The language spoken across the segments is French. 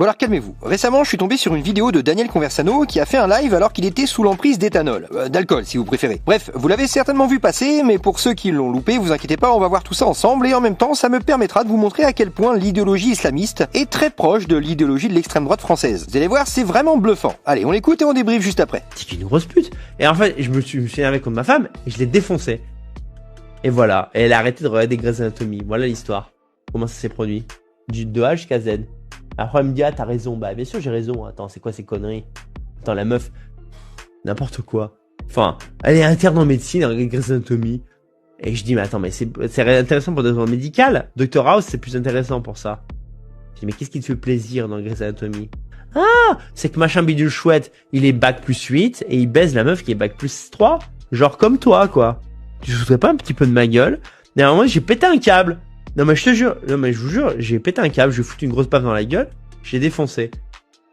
Bon alors calmez-vous. Récemment, je suis tombé sur une vidéo de Daniel Conversano qui a fait un live alors qu'il était sous l'emprise d'éthanol, d'alcool si vous préférez. Bref, vous l'avez certainement vu passer, mais pour ceux qui l'ont loupé, vous inquiétez pas, on va voir tout ça ensemble et en même temps, ça me permettra de vous montrer à quel point l'idéologie islamiste est très proche de l'idéologie de l'extrême droite française. Vous allez voir, c'est vraiment bluffant. Allez, on l'écoute et on débriefe juste après. C'est une grosse pute. Et en fait, je me suis énervé contre ma femme et je l'ai défoncée. Et voilà, et elle a arrêté de regarder Grey's Anatomy. Voilà l'histoire. Comment ça s'est produit. De A jusqu'à Z. Après, elle me dit, ah, t'as raison. Bah, bien sûr, j'ai raison. Attends, c'est quoi ces conneries? Attends, la meuf, n'importe quoi. Enfin, elle est interne en médecine, elle regarde Grey's Anatomy. Et je dis, mais attends, mais c'est intéressant pour le développement médical. Dr House, c'est plus intéressant pour ça. Je dis, mais qu'est-ce qui te fait plaisir dans Grey's Anatomy? Ah, c'est que machin bidule chouette, il est bac plus 8 et il baise la meuf qui est bac plus 3. Genre comme toi, quoi. Tu te foutrais pas un petit peu de ma gueule? Et à un moment, j'ai pété un câble. Non, mais je te jure, non, mais je vous jure, j'ai pété un câble, je lui ai foutu une grosse baffe dans la gueule, j'ai défoncé.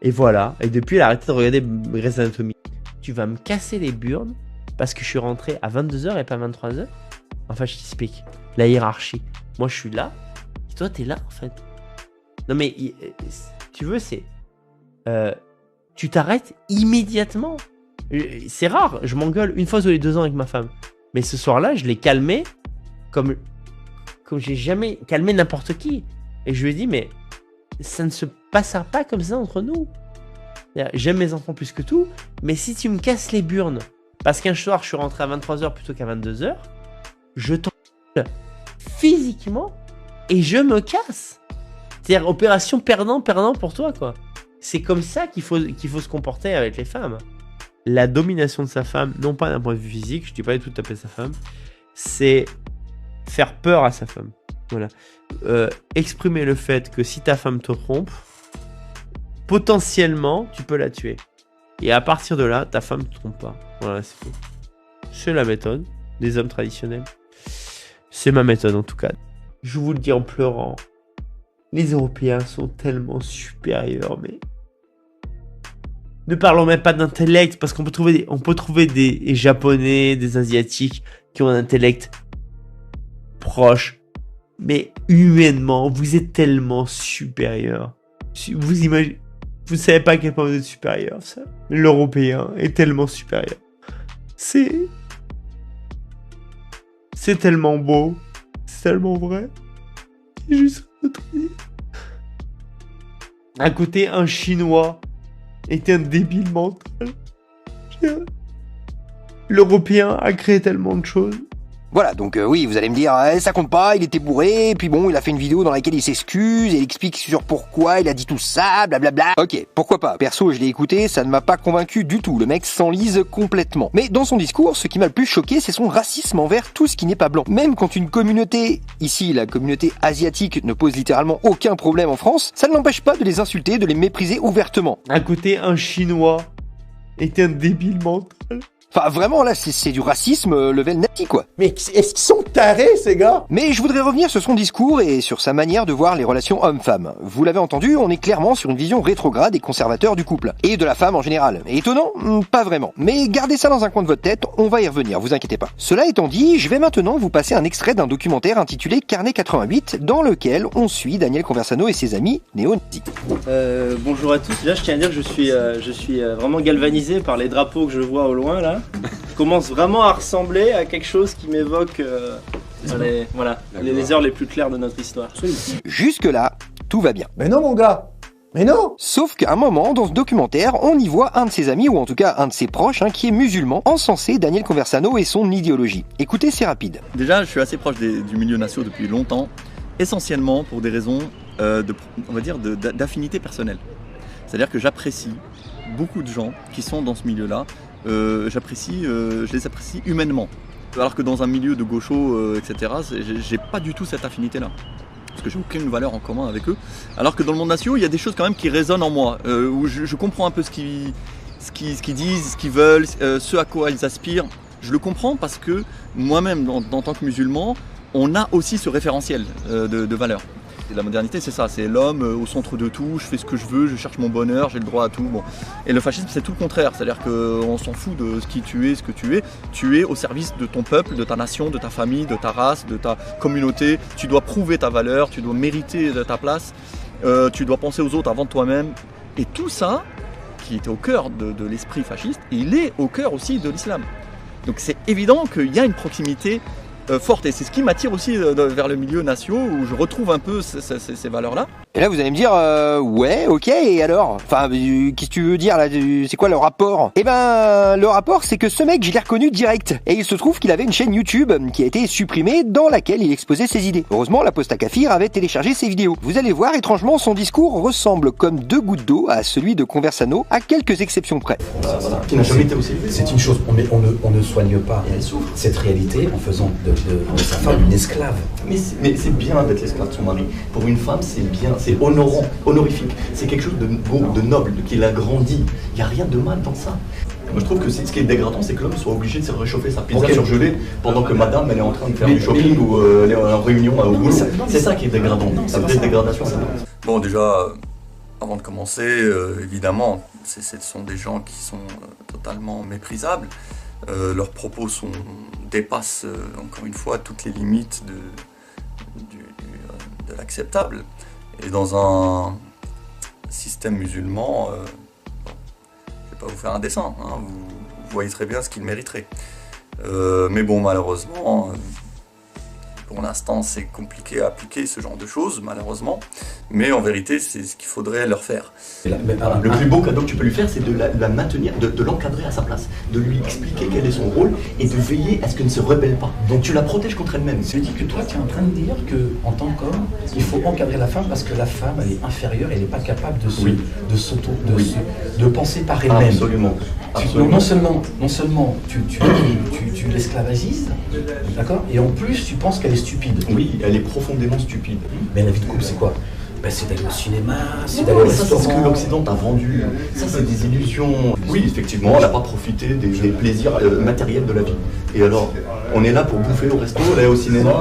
Et voilà. Et depuis, elle a arrêté de regarder Grey's Anatomy. Tu vas me casser les burnes parce que je suis rentré à 22h et pas 23h? Enfin, je t'explique. La hiérarchie. Moi, je suis là. Et toi, t'es là, en fait. Non, mais, tu veux, c'est, tu t'arrêtes immédiatement. C'est rare. Je m'engueule une fois tous les 2 ans avec ma femme. Mais ce soir-là, je l'ai calmé comme j'ai jamais calmé n'importe qui. Et je lui ai dit, mais ça ne se passera pas comme ça entre nous. J'aime mes enfants plus que tout, mais si tu me casses les burnes, parce qu'un soir, je suis rentré à 23h plutôt qu'à 22h, je t'engueule physiquement et je me casse. C'est-à-dire, opération perdant-perdant pour toi, quoi. C'est comme ça qu'il faut se comporter avec les femmes. La domination de sa femme, non pas d'un point de vue physique, je dis pas du tout de taper sa femme, c'est faire peur à sa femme. Voilà. Exprimer le fait que si ta femme te trompe, potentiellement, tu peux la tuer. Et à partir de là, ta femme ne te trompe pas. Voilà, c'est tout. C'est la méthode des hommes traditionnels. C'est ma méthode en tout cas. Je vous le dis en pleurant, les Européens sont tellement supérieurs, mais... Ne parlons même pas d'intellect, parce qu'on peut trouver des Japonais, des Asiatiques qui ont un intellect proche. Mais humainement, vous êtes tellement supérieur. Vous imaginez, vous savez pas à quel point vous êtes supérieur, ça. L'Européen est tellement supérieur. C'est tellement beau, c'est tellement vrai. C'est juste notre vie. À côté, un Chinois est un débile mental. L'Européen a créé tellement de choses. Voilà, donc oui, vous allez me dire, ça compte pas, il était bourré, et puis bon, il a fait une vidéo dans laquelle il s'excuse, et il explique sur pourquoi il a dit tout ça, blablabla. Ok, pourquoi pas. Perso, je l'ai écouté, ça ne m'a pas convaincu du tout, le mec s'enlise complètement. Mais dans son discours, ce qui m'a le plus choqué, c'est son racisme envers tout ce qui n'est pas blanc. Même quand une communauté, ici la communauté asiatique, ne pose littéralement aucun problème en France, ça ne l'empêche pas de les insulter, de les mépriser ouvertement. À côté, un Chinois est un débile mental. Enfin, vraiment, là, c'est du racisme level nazi, quoi. Mais est-ce qu'ils sont tarés, ces gars? Mais je voudrais revenir sur son discours et sur sa manière de voir les relations hommes-femmes. Vous l'avez entendu, on est clairement sur une vision rétrograde et conservateur du couple. Et de la femme en général. Étonnant? Pas vraiment. Mais gardez ça dans un coin de votre tête, on va y revenir, vous inquiétez pas. Cela étant dit, je vais maintenant vous passer un extrait d'un documentaire intitulé Carnet 88, dans lequel on suit Daniel Conversano et ses amis néo-nazis. Bonjour à tous. Déjà, je tiens à dire que je suis vraiment galvanisé par les drapeaux que je vois au loin, là. Commence vraiment à ressembler à quelque chose qui m'évoque les heures les plus claires de notre histoire. Jusque-là, tout va bien. Mais non, mon gars. Mais non. Sauf qu'à un moment, dans ce documentaire, on y voit un de ses amis, ou en tout cas un de ses proches, qui est musulman, encenser Daniel Conversano et son idéologie. Écoutez, c'est rapide. Déjà, je suis assez proche du milieu nassau depuis longtemps, essentiellement pour des raisons d'affinité personnelle. C'est-à-dire que j'apprécie beaucoup de gens qui sont dans ce milieu-là. Je les apprécie humainement. Alors que dans un milieu de gauchos, etc., j'ai pas du tout cette affinité-là. Parce que j'ai aucune valeur en commun avec eux. Alors que dans le monde national, il y a des choses quand même qui résonnent en moi, où je comprends un peu ce qu'ils disent, ce qu'ils veulent, ce à quoi ils aspirent. Je le comprends parce que moi-même, en tant que musulman, on a aussi ce référentiel de valeurs. Et la modernité, c'est ça, c'est l'homme au centre de tout, je fais ce que je veux, je cherche mon bonheur, j'ai le droit à tout. Bon. Et le fascisme, c'est tout le contraire, c'est-à-dire qu'on s'en fout de ce tu es au service de ton peuple, de ta nation, de ta famille, de ta race, de ta communauté. Tu dois prouver ta valeur, tu dois mériter ta place. tu dois penser aux autres avant toi-même. Et tout ça, qui était au cœur de l'esprit fasciste, il est au cœur aussi de l'islam. Donc c'est évident qu'il y a une proximité forte. Et c'est ce qui m'attire aussi vers le milieu national, où je retrouve un peu ces valeurs-là. Et là, vous allez me dire, ouais, ok, et alors? Enfin, qu'est-ce que tu veux dire, là? C'est quoi le rapport? Eh ben, le rapport, c'est que ce mec, je l'ai reconnu direct. Et il se trouve qu'il avait une chaîne YouTube qui a été supprimée, dans laquelle il exposait ses idées. Heureusement, la Posta Kafir avait téléchargé ses vidéos. Vous allez voir, étrangement, son discours ressemble comme 2 gouttes d'eau à celui de Conversano, à quelques exceptions près. Voilà. C'est une chose, on ne soigne pas cette réalité en faisant de sa femme une esclave. Mais c'est bien d'être l'esclave de son mari. Pour une femme, c'est bien, c'est honorant, honorifique. C'est quelque chose de beau, de noble, qui l'a grandi. Il n'y a rien de mal dans ça. Moi je trouve que ce qui est dégradant, c'est que l'homme soit obligé de se réchauffer sa pizza surgelée pendant que madame elle est en train de faire du shopping ou elle est en réunion au boulot. C'est ça qui est dégradant. La vraie dégradation, c'est Bon, déjà, avant de commencer, évidemment, ce sont des gens qui sont totalement méprisables. Leurs propos dépassent encore une fois toutes les limites de l'acceptable. Et dans un système musulman, je ne vais pas vous faire un dessin, hein, vous voyez très bien ce qu'il mériterait. Mais bon, malheureusement, pour l'instant, c'est compliqué à appliquer ce genre de choses, malheureusement. Mais en vérité, c'est ce qu'il faudrait leur faire. Le plus beau cadeau que tu peux lui faire, c'est de la maintenir, de l'encadrer à sa place, de lui expliquer quel est son rôle et de veiller à ce qu'elle ne se rebelle pas. Donc tu la protèges contre elle-même. Je dis que toi, tu es en train de dire qu'en tant qu'homme, il faut encadrer la femme parce que la femme, elle est inférieure, elle n'est pas capable de penser par elle-même. Absolument. Non seulement tu l'esclavagises, d'accord, et en plus tu penses qu'elle est stupide. Oui, elle est profondément stupide. Mais la vie de couple, c'est quoi? Ben, c'est d'aller au cinéma, c'est d'aller d'aller au ça, c'est ce restaurant. que l'Occident t'a vendu. Ça, c'est des illusions. Oui, effectivement, on n'a pas profité des plaisirs matériels de la vie. Et alors, on est là pour bouffer au resto, aller au cinéma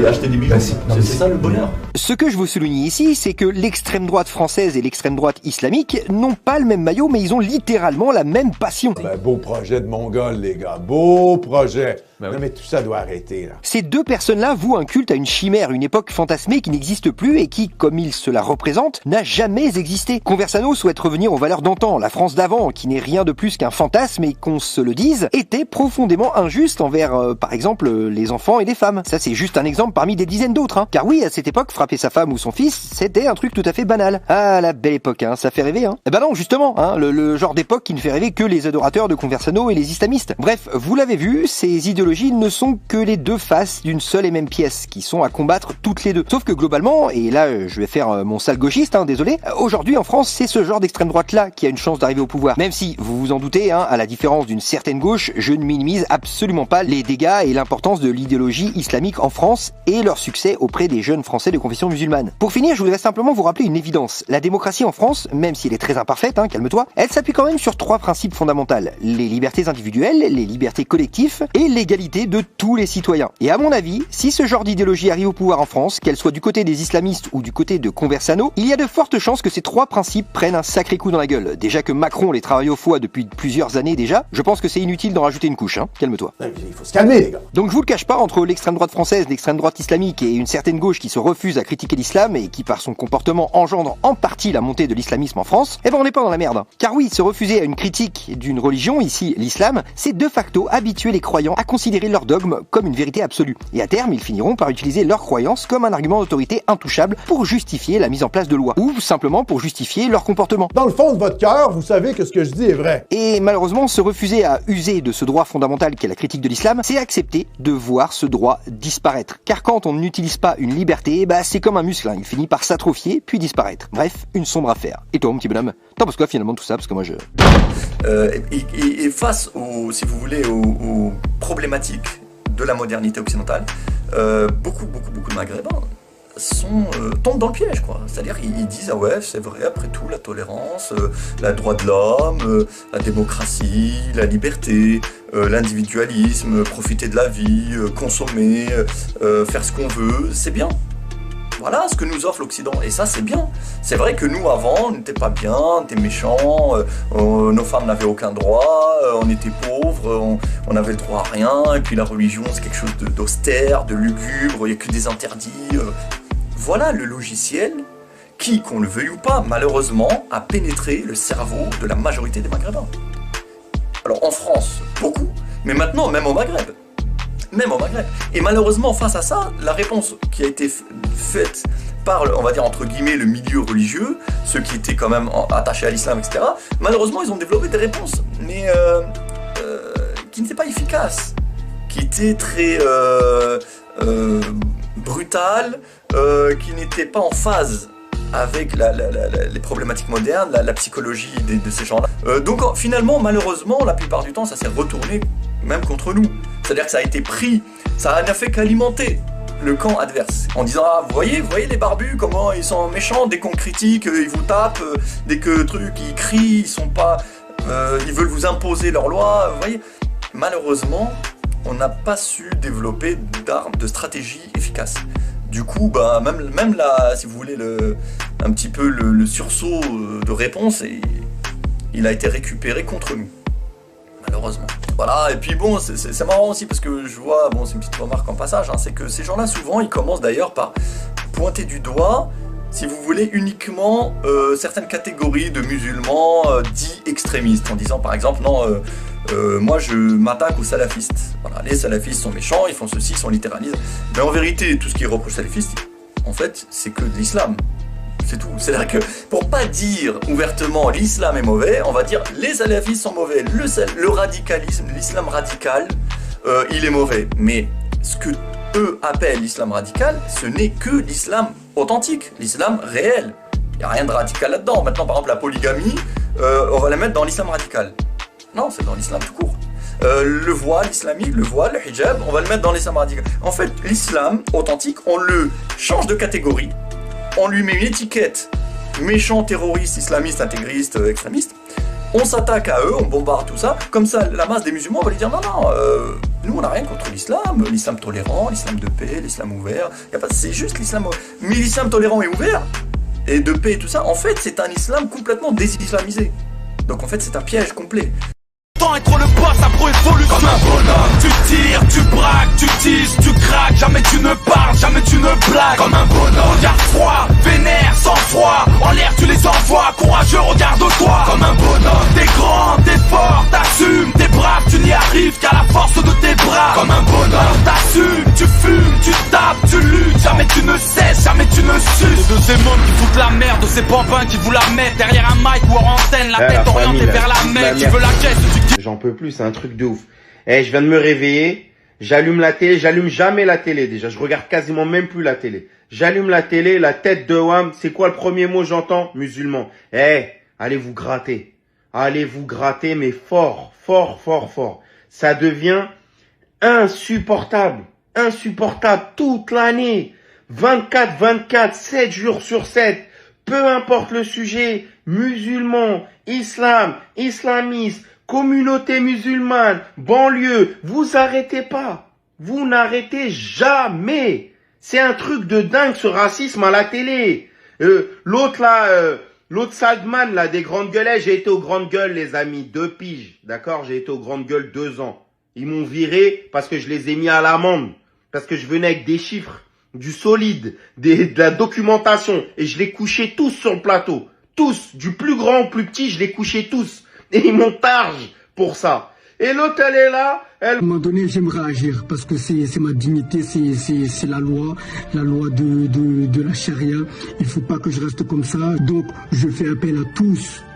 et acheter des bijoux. C'est ça le bonheur. Ce que je vous souligne ici, c'est que l'extrême droite française et l'extrême droite islamique n'ont pas le même maillot, mais ils ont littéralement la même passion. Ben, beau projet de Mongol, les gars. Beau projet. Ben oui. Non, mais tout ça doit arrêter, là. Ces deux personnes-là vouent un culte à une chimère, une époque fantasmée qui n'existe plus et qui, comme ils se la représentent, n'a jamais existé. Conversano souhaite revenir aux valeurs d'antan, la France d'avant, qui n'est rien de plus qu'un fantasme et qu'on se le dise, était profondément injuste envers, par exemple, les enfants et les femmes. Ça, c'est juste un exemple parmi des dizaines d'autres, hein. Car oui, à cette époque, frapper sa femme ou son fils, c'était un truc tout à fait banal. Ah, la belle époque, hein, ça fait rêver, hein. Eh ben non, justement, hein, le genre d'époque qui ne fait rêver que les adorateurs de Conversano et les islamistes. Bref, vous l'avez vu, ces idéologies ne sont que les deux faces d'une seule et même pièce, qui sont à combattre toutes les deux. Sauf que globalement, et là je vais faire mon sale gauchiste, hein, désolé, aujourd'hui en France c'est ce genre d'extrême droite là qui a une chance d'arriver au pouvoir. Même si, vous vous en doutez, hein, à la différence d'une certaine gauche, je ne minimise absolument pas les dégâts et l'importance de l'idéologie islamique en France et leur succès auprès des jeunes français de confession musulmane. Pour finir, je voudrais simplement vous rappeler une évidence. La démocratie en France, même si elle est très imparfaite, hein, calme-toi, elle s'appuie quand même sur 3 principes fondamentaux. Les libertés individuelles, les libertés collectives et l'égalité de tous les citoyens. Et à mon avis, si ce genre d'idéologie arrive au pouvoir en France, qu'elle soit du côté des islamistes ou du côté de Conversano, il y a de fortes chances que ces 3 principes prennent un sacré coup dans la gueule. Déjà que Macron les travaille au foie depuis plusieurs années déjà, je pense que c'est inutile d'en rajouter une couche, hein. Calme-toi. Il faut se calmer, les gars. Donc je vous le cache pas, entre l'extrême droite française, l'extrême droite islamique et une certaine gauche qui se refuse à critiquer l'islam et qui par son comportement engendre en partie la montée de l'islamisme en France, eh ben on n'est pas dans la merde. Car oui, se refuser à une critique d'une religion, ici l'islam, c'est de facto habituer les croyants à considérer leur dogme comme une vérité absolue. Et à terme, ils finiront par utiliser leurs croyances comme un argument d'autorité intouchable pour justifier la mise en place de lois, ou simplement pour justifier leur comportement. Dans le fond de votre cœur, vous savez que ce que je dis est vrai. Et malheureusement, se refuser à user de ce droit fondamental qu'est la critique de l'islam, c'est accepter de voir ce droit disparaître. Car quand on n'utilise pas une liberté, bah c'est comme un muscle, hein, il finit par s'atrophier puis disparaître. Bref, une sombre affaire. Et toi, mon petit bonhomme, t'en penses quoi finalement de tout ça? Parce que moi je... Et face, si vous voulez, aux problématiques de la modernité occidentale, beaucoup de Maghrébins tombent dans le piège, quoi. C'est-à-dire ils disent, ah ouais, c'est vrai, après tout, la tolérance, le droit de l'homme, la démocratie, la liberté, l'individualisme, profiter de la vie, consommer, faire ce qu'on veut, c'est bien. Voilà ce que nous offre l'Occident, et ça c'est bien. C'est vrai que nous avant, on n'était pas bien, on était méchants, nos femmes n'avaient aucun droit, on était pauvres, on avait le droit à rien, et puis la religion c'est quelque chose d'austère, de lugubre, il n'y a que des interdits. Voilà le logiciel qui, qu'on le veuille ou pas, malheureusement, a pénétré le cerveau de la majorité des Maghrébins. Alors en France, beaucoup, mais maintenant même au Maghreb. Même au Maghreb. Et malheureusement, face à ça, la réponse qui a été faite par, on va dire entre guillemets, le milieu religieux, ceux qui étaient quand même attachés à l'islam, etc., malheureusement, ils ont développé des réponses, mais qui n'étaient pas efficaces, qui étaient très brutales, qui n'étaient pas en phase avec les problématiques modernes, la psychologie de ces gens-là. Donc finalement, malheureusement, la plupart du temps, ça s'est retourné même contre nous. C'est-à-dire que ça a été pris, ça n'a fait qu'alimenter le camp adverse. En disant, ah, vous voyez les barbus, comment ils sont méchants, dès qu'on critique, ils vous tapent, dès que ils crient, ils sont pas, ils veulent vous imposer leurs lois, vous voyez. Malheureusement, on n'a pas su développer d'armes, de stratégies efficaces. Du coup, bah, même là, si vous voulez, un petit peu le sursaut de réponse, il a été récupéré contre nous. Malheureusement. Voilà, et puis bon, c'est marrant aussi parce que je vois, bon, c'est une petite remarque en passage, hein, c'est que ces gens-là, souvent, ils commencent d'ailleurs par pointer du doigt, si vous voulez, uniquement certaines catégories de musulmans dits extrémistes, en disant par exemple, non, moi je m'attaque aux salafistes. Voilà, les salafistes sont méchants, ils font ceci, ils sont littéralistes. Mais en vérité, tout ce qu'ils reprochent aux salafistes, en fait, c'est que de l'islam. C'est tout. C'est-à-dire que pour pas dire ouvertement l'islam est mauvais, on va dire les salafistes sont mauvais, le radicalisme, l'islam radical, il est mauvais. Mais ce que eux appellent l'islam radical, ce n'est que l'islam authentique, l'islam réel. Il n'y a rien de radical là-dedans. Maintenant, par exemple, la polygamie, on va la mettre dans l'islam radical. Non, c'est dans l'islam tout court. Le voile islamique, le voile, le hijab, on va le mettre dans l'islam radical. En fait, l'islam authentique, on le change de catégorie. On lui met une étiquette méchant, terroriste, islamiste, intégriste, extrémiste. On s'attaque à eux, on bombarde tout ça. Comme ça, la masse des musulmans va lui dire non, nous on n'a rien contre l'islam tolérant, l'islam de paix, l'islam ouvert. C'est juste l'islam. Mais l'islam tolérant et ouvert, et de paix et tout ça, en fait, c'est un islam complètement désislamisé. Donc en fait, c'est un piège complet. Être le boss, ça évolue comme un bonhomme. Tu tires, tu braques, tu teases, tu craques. Jamais tu ne parles, jamais tu ne blagues. Comme un bonhomme. Regarde froid, vénère, sans froid. En l'air tu les envoies, courageux, regarde-toi. Comme un bonhomme. T'es grand, t'es fort, t'assumes, t'es brave. Tu n'y arrives qu'à la force de tes bras. Comme un bonhomme. T'assumes, tu fumes, tu tapes, tu luttes. Jamais tu ne cesses, jamais tu ne suces. De ces mômes qui foutent la merde, de ces pampins qui vous la mettent derrière un mic ou en antenne, la tête orientée vers la mer. Tu veux la caisse, J'en peux plus, c'est un truc de ouf. Je viens de me réveiller, j'allume la télé, j'allume jamais la télé déjà, je regarde quasiment même plus la télé. J'allume la télé, la tête de Wham, c'est quoi le premier mot j'entends? Musulman. Allez vous gratter. Allez vous gratter, mais fort, fort, fort, fort. Ça devient insupportable. Insupportable toute l'année. 24/24, 7 jours sur 7. Peu importe le sujet, musulman, islam, islamiste, communauté musulmane, banlieue, vous arrêtez pas. Vous n'arrêtez jamais. C'est un truc de dingue ce racisme à la télé. L'autre Salman là, des grandes gueules, j'ai été aux grandes gueules les amis, 2 piges, d'accord, j'ai été aux grandes gueules 2 ans. Ils m'ont viré parce que je les ai mis à l'amende, parce que je venais avec des chiffres, du solide, de la documentation, et je les couchais tous sur le plateau. Tous, du plus grand au plus petit, je les couchais tous. Et ils m'ont targe pour ça. Et l'autre, elle est là. À un moment donné, j'aimerais agir parce que c'est ma dignité, c'est la loi de la charia. Il faut pas que je reste comme ça. Donc, je fais appel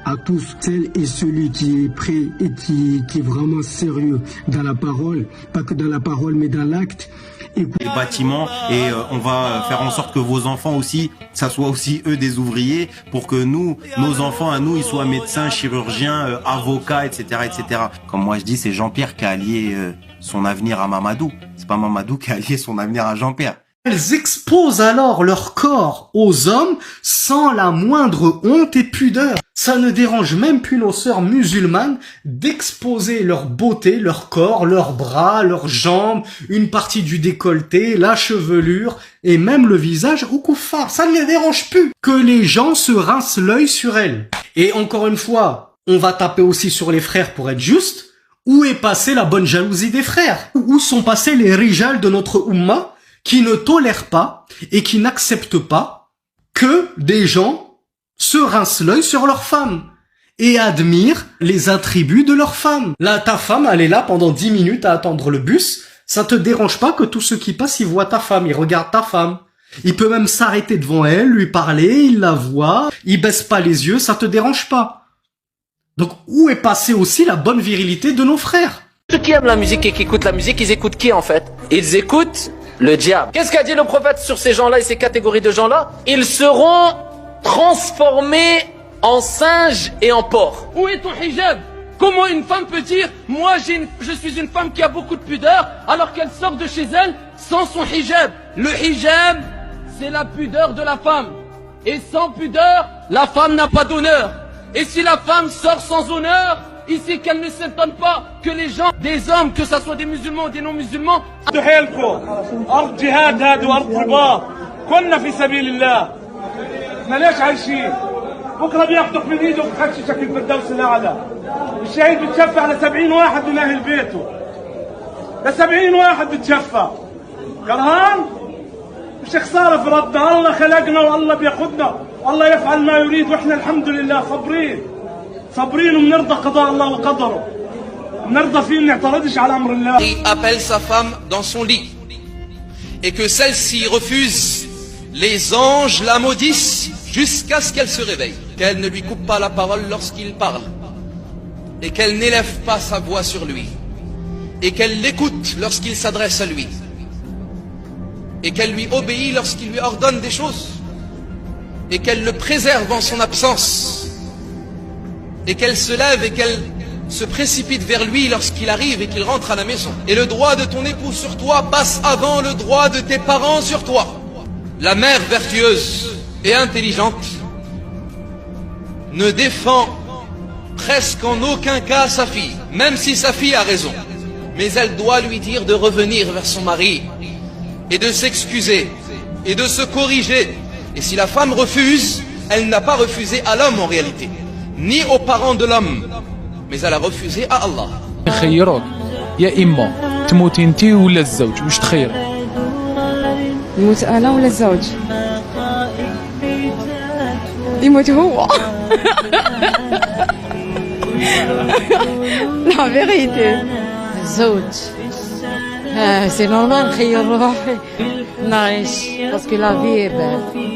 à tous, celles et celui qui est prêt et qui est vraiment sérieux dans la parole, pas que dans la parole, mais dans l'acte. Les bâtiments et on va faire en sorte que vos enfants aussi, ça soit aussi eux des ouvriers pour que nous, nos enfants à nous, ils soient médecins, chirurgiens, avocats, etc., etc. Comme moi je dis, c'est Jean-Pierre qui a allié son avenir à Mamadou. C'est pas Mamadou qui a allié son avenir à Jean-Pierre. Elles exposent alors leur corps aux hommes sans la moindre honte et pudeur. Ça ne dérange même plus nos sœurs musulmanes d'exposer leur beauté, leur corps, leurs bras, leurs jambes, une partie du décolleté, la chevelure et même le visage au kuffar. Ça ne les dérange plus que les gens se rincent l'œil sur elles. Et encore une fois, on va taper aussi sur les frères pour être juste. Où est passée la bonne jalousie des frères? Où sont passés les rijals de notre Ummah qui ne tolèrent pas et qui n'acceptent pas que des gens se rincent l'œil sur leur femme et admirent les attributs de leur femme. Là, ta femme, elle est là pendant 10 minutes à attendre le bus. Ça te dérange pas que tous ceux qui passent, ils voient ta femme, ils regardent ta femme. Il peut même s'arrêter devant elle, lui parler, il la voit, il baisse pas les yeux, ça te dérange pas. Donc, où est passée aussi la bonne virilité de nos frères? Ceux qui aiment la musique et qui écoutent la musique, ils écoutent qui en fait? Ils écoutent le diable. Qu'est-ce qu'a dit le prophète sur ces gens-là et ces catégories de gens-là? Ils seront transformés en singes et en porcs. Où est ton hijab? Comment une femme peut dire « Moi, je suis une femme qui a beaucoup de pudeur » alors qu'elle sort de chez elle sans son hijab? Le hijab, c'est la pudeur de la femme. Et sans pudeur, la femme n'a pas d'honneur. Et si la femme sort sans honneur, ici qu'elle ne s'étonne pas que les gens, des hommes, que ce soit des musulmans ou des non-musulmans... بكره بياخذك من ايده وبتخششك الفردوس الاعلى. الشهيد بتشفع ل 70 واحد من اهل بيته. ل 70 واحد بتشفع. كرهان؟ مش خساره في ربنا، الله خلقنا والله بياخذنا، والله يفعل ما يريد واحنا الحمد لله صابرين. صابرين وبنرضى قضاء الله وقدره. بنرضى فيه بنعترضش على امر الله. Il appelle sa femme dans son lit et que celle-ci refuse, les anges la maudissent jusqu'à ce qu'elle se réveille, qu'elle ne lui coupe pas la parole lorsqu'il parle, et qu'elle n'élève pas sa voix sur lui, et qu'elle l'écoute lorsqu'il s'adresse à lui, et qu'elle lui obéit lorsqu'il lui ordonne des choses, et qu'elle le préserve en son absence, et qu'elle se lève et qu'elle se précipite vers lui lorsqu'il arrive et qu'il rentre à la maison. Et le droit de ton époux sur toi passe avant le droit de tes parents sur toi. La mère vertueuse et intelligente ne défend presque en aucun cas sa fille, même si sa fille a raison. Mais elle doit lui dire de revenir vers son mari et de s'excuser et de se corriger. Et si la femme refuse, elle n'a pas refusé à l'homme en réalité, ni aux parents de l'homme, mais elle a refusé à Allah. يخيروك يا إما تموتي انتي ولا الزوج، وش تخير؟ يموت أنا ولا الزوج؟ يموت هو. لا فيغيتي. الزوج. سي نورمال نخير روحي نعيش باسكو لا في بال.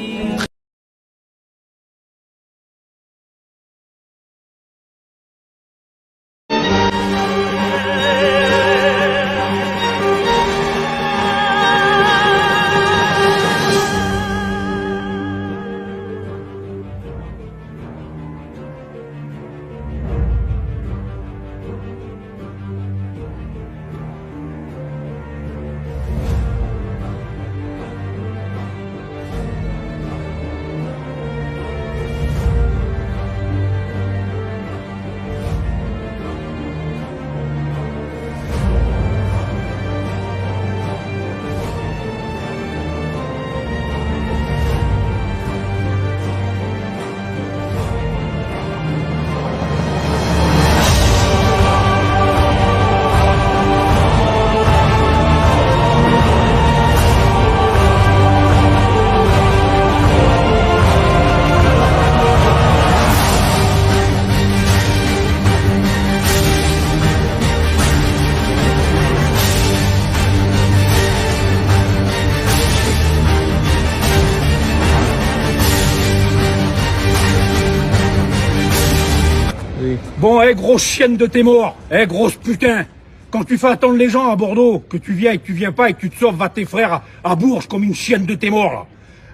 Bon, grosse chienne de tes morts, grosse putain. Quand tu fais attendre les gens à Bordeaux, que tu viens et que tu viens pas et que tu te sauves, va tes frères à Bourges comme une chienne de tes morts, là.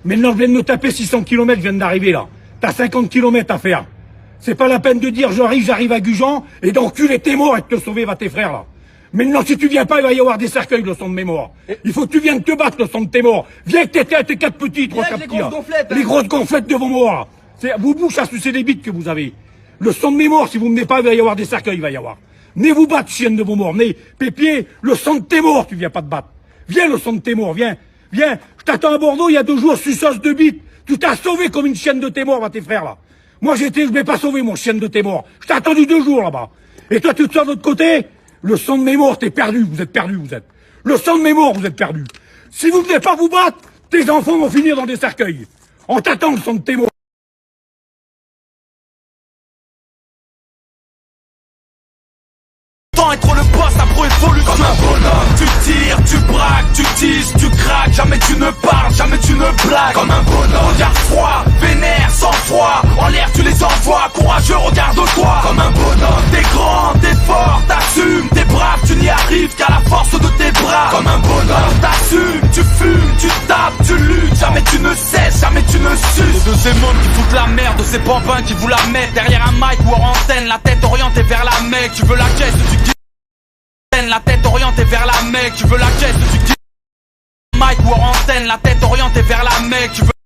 Maintenant, je viens de me taper 600 km, je viens d'arriver, là. T'as 50 km à faire. C'est pas la peine de dire j'arrive à Gujan et d'enculer tes morts et de te sauver, va tes frères, là. Maintenant, si tu viens pas, il va y avoir des cercueils, le sang de mes morts. Il faut que tu viennes te battre, le sang de tes morts. Viens avec tes 4 petits, 3 4 petits, là. Les grosses gonflettes de vos morts, là. Vous bouche à sucer des bites que vous avez. Le sang de mes morts, si vous venez pas, il va y avoir des cercueils, il va y avoir. Venez vous battre, chienne de vos morts. Venez, Pépier, le sang de tes morts, tu viens pas te battre. Viens, le sang de tes morts, viens. Viens. Je t'attends à Bordeaux, il y a 2 jours, suceuse de bites. Tu t'as sauvé comme une chienne de tes morts, va tes frères, là. Moi, je m'ai pas sauvé, mon chienne de tes morts. Je t'ai attendu 2 jours, là-bas. Et toi, tu te sors de l'autre côté. Le sang de mes morts, t'es perdu, vous êtes perdu, vous êtes. Le sang de mes morts, vous êtes perdu. Si vous venez pas vous battre, tes enfants vont finir dans des cercueils. On t'attend le son de tes mots. Être le boss, ça pro évolue comme un bonhomme. Tu tires, tu braques, tu tises, tu craques. Jamais tu ne parles, jamais tu ne blagues. Comme un bonhomme. Regarde froid, vénère, sans froid. En l'air tu les envoies, courageux, regarde-toi. Comme un bonhomme. T'es grand, t'es fort, t'assumes, t'es brave. Tu n'y arrives qu'à la force de tes bras. Comme un bonhomme. T'assumes, tu fumes, tu tapes, tu luttes. Jamais tu ne cesses, jamais tu ne suces. De ces mômes qui foutent la merde, de ces bambins qui vous la mettent derrière un mic ou en antenne, la tête orientée vers la Mecque. Tu veux la caisse, tu dis la tête orientée vers la Mecque. Tu veux la caisse, tu dis mic ou en antenne, la tête orientée vers la Mecque. Tu veux